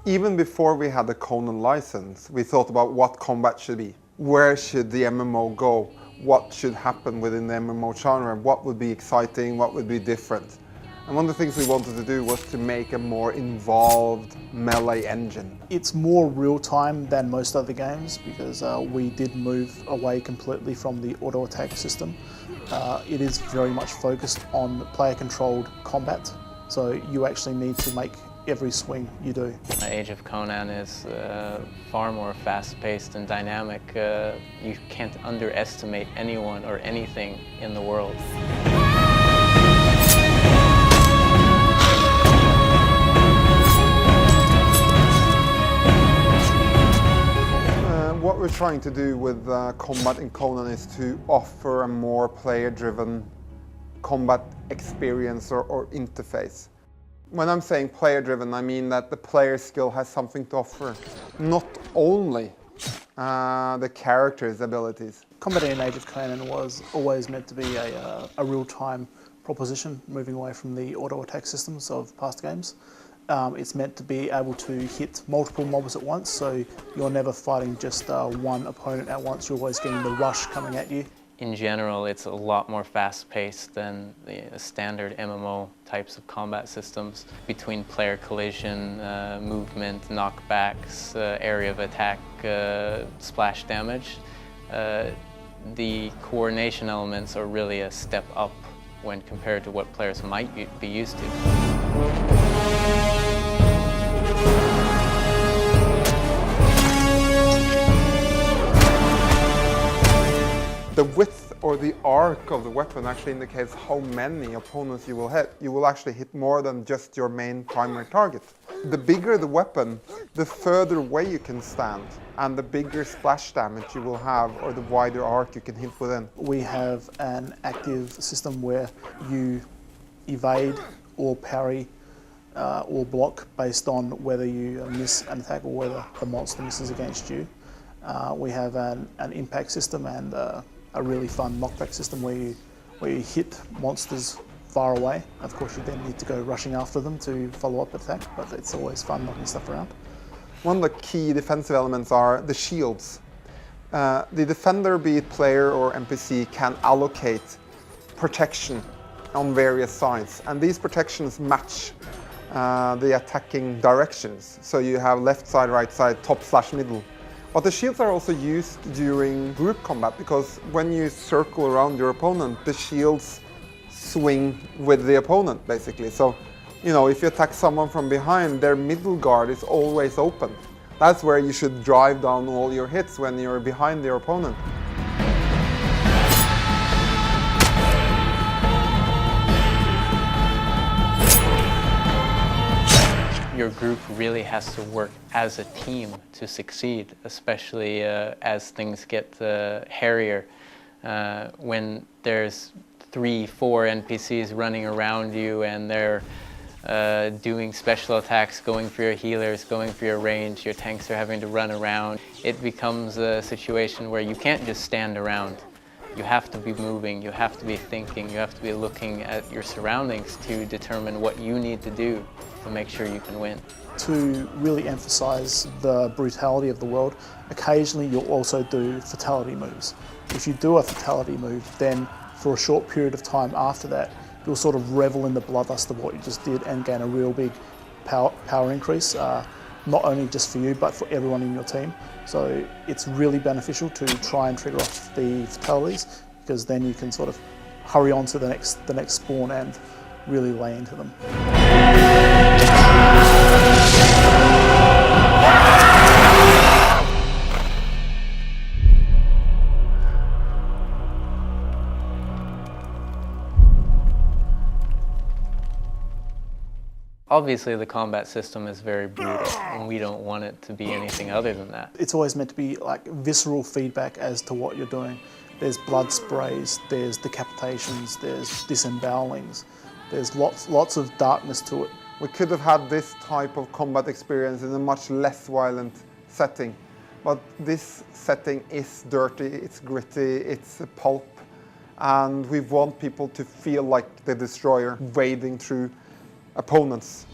Even before we had the Conan license, we thought about what combat should be. Where should the MMO go? What should happen within the MMO genre? What would be exciting? What would be different? And one of the things we wanted to do was to make a more involved melee engine. It's more real-time than most other games because we did move away completely from the auto-attack system. It is very much focused on player-controlled combat, so you actually need to make every swing you do. Age of Conan is far more fast-paced and dynamic. You can't underestimate anyone or anything in the world. What we're trying to do with combat in Conan is to offer a more player-driven combat experience or interface. When I'm saying player-driven, I mean that the player still has something to offer, not only the character's abilities. Combat in Age of Conan was always meant to be a real-time proposition, moving away from the auto-attack systems of past games. It's meant to be able to hit multiple mobs at once, so you're never fighting just one opponent at once, you're always getting the rush coming at you. In general, it's a lot more fast-paced than the standard MMO types of combat systems. Between player collision, movement, knockbacks, area of attack, splash damage, the coordination elements are really a step up when compared to what players might be used to. The width or the arc of the weapon actually indicates how many opponents you will hit. You will actually hit more than just your main primary target. The bigger the weapon, the further away you can stand, and the bigger splash damage you will have, or the wider arc you can hit within. We have an active system where you evade or parry or block based on whether you miss an attack or whether the monster misses against you. We have an impact system and a really fun knockback system where you hit monsters far away. Of course, you then need to go rushing after them to follow up the attack, but it's always fun knocking stuff around. One of the key defensive elements are the shields. The defender, be it player or NPC, can allocate protection on various sides, and these protections match the attacking directions. So you have left side, right side, top/middle. But the shields are also used during group combat, because when you circle around your opponent, the shields swing with the opponent, basically. So, you know, if you attack someone from behind, their middle guard is always open. That's where you should drive down all your hits, when you're behind your opponent. Your group really has to work as a team to succeed, especially as things get hairier. When there's 3-4 NPCs running around you and they're doing special attacks, going for your healers, going for your range, your tanks are having to run around. It becomes a situation where you can't just stand around. You have to be moving, you have to be thinking, you have to be looking at your surroundings to determine what you need to do to make sure you can win. To really emphasize the brutality of the world, occasionally you'll also do fatality moves. If you do a fatality move, then for a short period of time after that, you'll sort of revel in the bloodlust of what you just did and gain a real big power increase, not only just for you, but for everyone in your team. So it's really beneficial to try and trigger off the fatalities, because then you can sort of hurry on to the next spawn and really lay into them. Obviously, the combat system is very brutal, and we don't want it to be anything other than that. It's always meant to be like visceral feedback as to what you're doing. There's blood sprays, there's decapitations, there's disembowelings. There's lots of darkness to it. We could have had this type of combat experience in a much less violent setting, but this setting is dirty, it's gritty, it's a pulp, and we want people to feel like the destroyer wading through opponents.